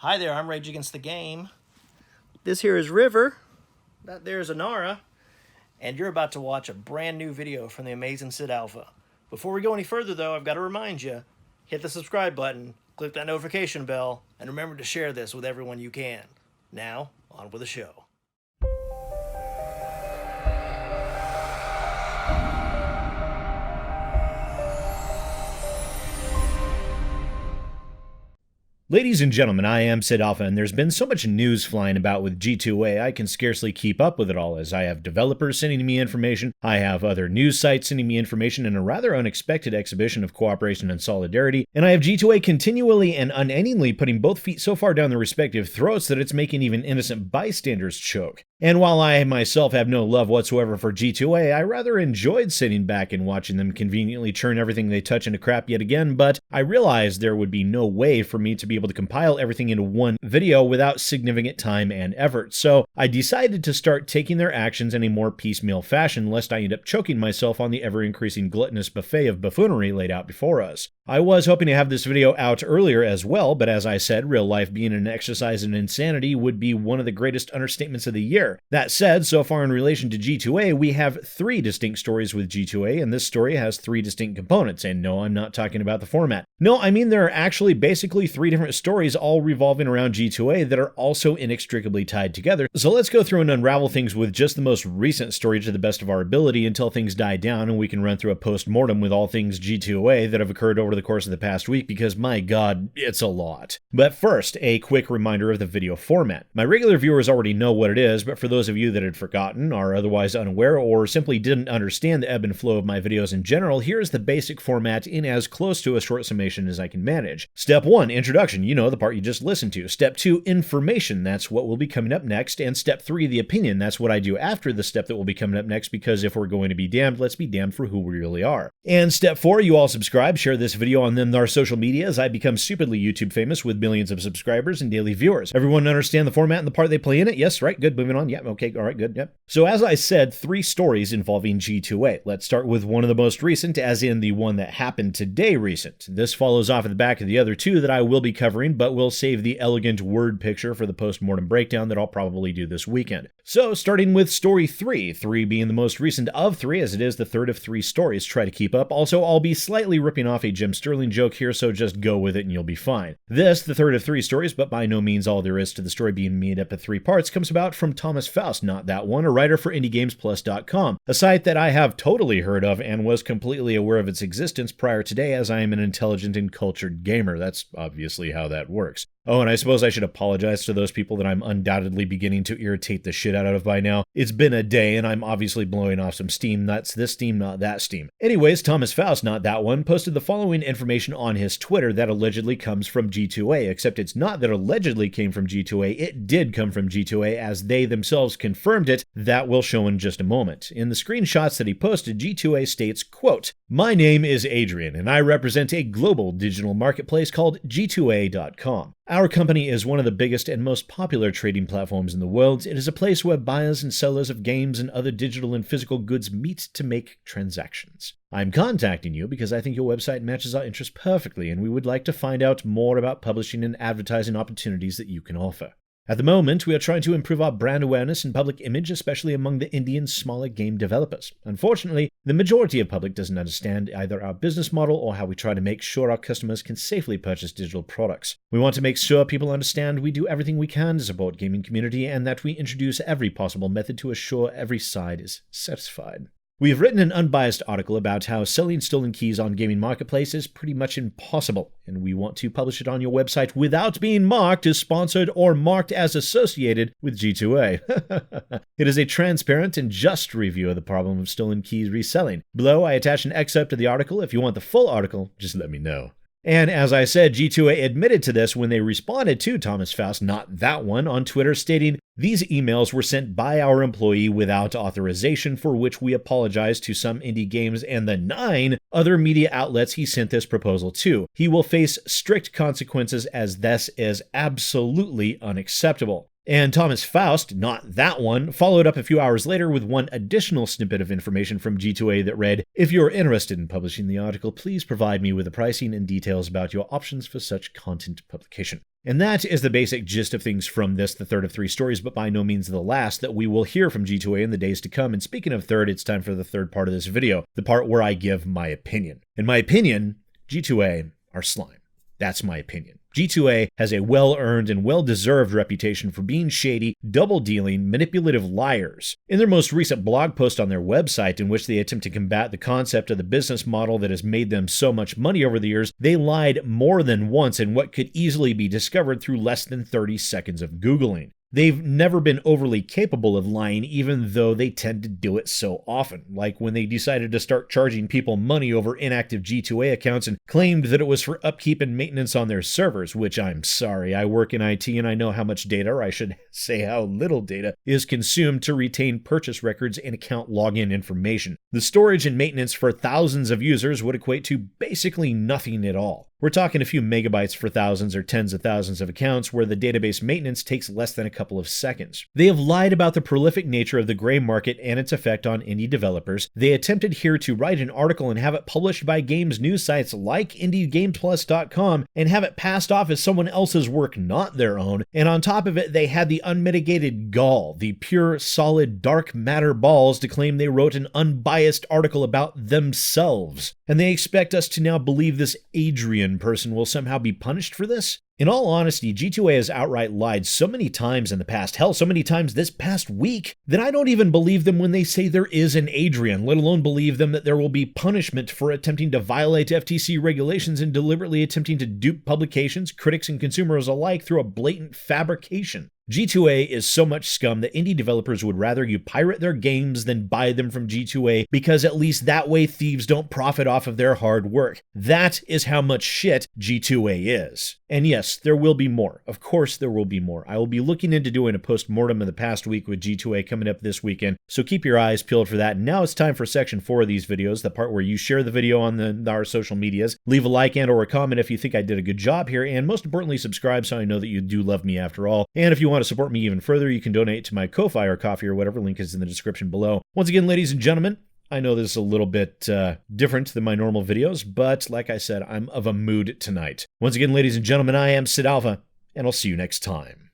Hi there, I'm Rage Against the Game. This here is River. That there is Anara. And you're about to watch a brand new video from the amazing SidAlpha. Before we go any further though, I've got to remind you, hit the subscribe button, click that notification bell, and remember to share this with everyone you can. Now, on with the show. Ladies and gentlemen, I am SidAlpha, and there's been so much news flying about with G2A, I can scarcely keep up with it all, as I have developers sending me information, I have other news sites sending me information in a rather unexpected exhibition of cooperation and solidarity, and I have G2A continually and unendingly putting both feet so far down their respective throats that it's making even innocent bystanders choke. And while I myself have no love whatsoever for G2A, I rather enjoyed sitting back and watching them conveniently turn everything they touch into crap yet again, but I realized there would be no way for me to be able to compile everything into one video without significant time and effort, so I decided to start taking their actions in a more piecemeal fashion lest I end up choking myself on the ever-increasing gluttonous buffet of buffoonery laid out before us. I was hoping to have this video out earlier as well, but as I said, real life being an exercise in insanity would be one of the greatest understatements of the year. That said, so far in relation to G2A, we have 3 distinct stories with G2A, and this story has 3 distinct components, and no, I'm not talking about the format. No, I mean there are actually basically 3 different stories all revolving around G2A that are also inextricably tied together, so let's go through and unravel things with just the most recent story to the best of our ability until things die down and we can run through a post-mortem with all things G2A that have occurred over the course of the past week because, my god, it's a lot. But first, a quick reminder of the video format. My regular viewers already know what it is, but for those of you that had forgotten, are otherwise unaware, or simply didn't understand the ebb and flow of my videos in general, here's the basic format in as close to a short summation as I can manage. Step 1, introduction, you know, the part you just listened to. Step 2, information, that's what will be coming up next. And step 3, the opinion, that's what I do after the step that will be coming up next, because if we're going to be damned, let's be damned for who we really are. And step 4, you all subscribe, share this video on them our social media as I become stupidly YouTube famous with millions of subscribers and daily viewers. Everyone understand the format and the part they play in it? Yes, right, good, moving on. Yep, okay, all right, good, yep. So as I said, 3 stories involving G2A. Let's start with one of the most recent, as in the one that happened today recent. This follows off at the back of the other 2 that I will be covering, but we'll save the elegant word picture for the post-mortem breakdown that I'll probably do this weekend. So starting with story 3, 3 being the most recent of 3, as it is the third of 3 stories. Try to keep up. Also, I'll be slightly ripping off a Jim Sterling joke here, so just go with it and you'll be fine. This, the third of 3 stories, but by no means all there is to the story being made up of 3 parts, comes about from Thomas Faust, not that one, a writer for IndieGamesPlus.com, a site that I have totally heard of and was completely aware of its existence prior today, as I am an intelligent and cultured gamer. That's obviously how that works. Oh, and I suppose I should apologize to those people that I'm undoubtedly beginning to irritate the shit out of by now. It's been a day, and I'm obviously blowing off some steam. That's this steam, not that steam. Anyways, Thomas Faust, not that one, posted the following information on his Twitter that allegedly comes from G2A, except it's not that allegedly came from G2A, it did come from G2A, as they themselves confirmed it. That will show in just a moment. In the screenshots that he posted, G2A states, quote, "My name is Adrian, and I represent a global digital marketplace called G2A.com. Our company is one of the biggest and most popular trading platforms in the world. It is a place where buyers and sellers of games and other digital and physical goods meet to make transactions. I'm contacting you because I think your website matches our interests perfectly, and we would like to find out more about publishing and advertising opportunities that you can offer. At the moment, we are trying to improve our brand awareness and public image, especially among the indie and smaller game developers. Unfortunately, the majority of public doesn't understand either our business model or how we try to make sure our customers can safely purchase digital products. We want to make sure people understand we do everything we can to support gaming community and that we introduce every possible method to assure every side is satisfied. We have written an unbiased article about how selling stolen keys on gaming marketplace is pretty much impossible, and we want to publish it on your website without being marked as sponsored or marked as associated with G2A. It is a transparent and just review of the problem of stolen keys reselling. Below, I attach an excerpt of the article. If you want the full article, just let me know." And as I said, G2A admitted to this when they responded to Thomas Faust, not that one, on Twitter, stating, "These emails were sent by our employee without authorization, for which we apologize to some indie games and the 9 other media outlets he sent this proposal to. He will face strict consequences, as this is absolutely unacceptable." And Thomas Faust, not that one, followed up a few hours later with one additional snippet of information from G2A that read, "If you're interested in publishing the article, please provide me with the pricing and details about your options for such content publication." And that is the basic gist of things from this, the third of 3 stories, but by no means the last that we will hear from G2A in the days to come. And speaking of third, it's time for the third part of this video, the part where I give my opinion. In my opinion, G2A are slime. That's my opinion. G2A has a well-earned and well-deserved reputation for being shady, double-dealing, manipulative liars. In their most recent blog post on their website, in which they attempt to combat the concept of the business model that has made them so much money over the years, they lied more than once in what could easily be discovered through less than 30 seconds of Googling. They've never been overly capable of lying, even though they tend to do it so often, like when they decided to start charging people money over inactive G2A accounts and claimed that it was for upkeep and maintenance on their servers, which I'm sorry, I work in IT and I know how much data, or I should say how little data, is consumed to retain purchase records and account login information. The storage and maintenance for thousands of users would equate to basically nothing at all. We're talking a few megabytes for thousands or tens of thousands of accounts where the database maintenance takes less than a couple of seconds. They have lied about the prolific nature of the gray market and its effect on indie developers. They attempted here to write an article and have it published by games news sites like IndieGamePlus.com and have it passed off as someone else's work, not their own. And on top of it, they had the unmitigated gall, the pure, solid, dark matter balls to claim they wrote an unbiased article about themselves. And they expect us to now believe this Adrian person will somehow be punished for this? In all honesty, G2A has outright lied so many times in the past, hell, so many times this past week, that I don't even believe them when they say there is an Adrian, let alone believe them that there will be punishment for attempting to violate FTC regulations and deliberately attempting to dupe publications, critics, and consumers alike through a blatant fabrication. G2A is so much scum that indie developers would rather you pirate their games than buy them from G2A, because at least that way thieves don't profit off of their hard work. That is how much shit G2A is. And yes, there will be more. Of course there will be more. I will be looking into doing a post-mortem of the past week with G2A coming up this weekend, so keep your eyes peeled for that. And now it's time for section 4 of these videos, the part where you share the video on our social medias, leave a like and or a comment if you think I did a good job here, and most importantly, subscribe so I know that you do love me after all. And if you want to support me even further, you can donate to my Ko-Fi or Coffee or whatever, link is in the description below. Once again, ladies and gentlemen, I know this is a little bit different than my normal videos, but like I said, I'm of a mood tonight. Once again, ladies and gentlemen, I am SidAlpha, and I'll see you next time.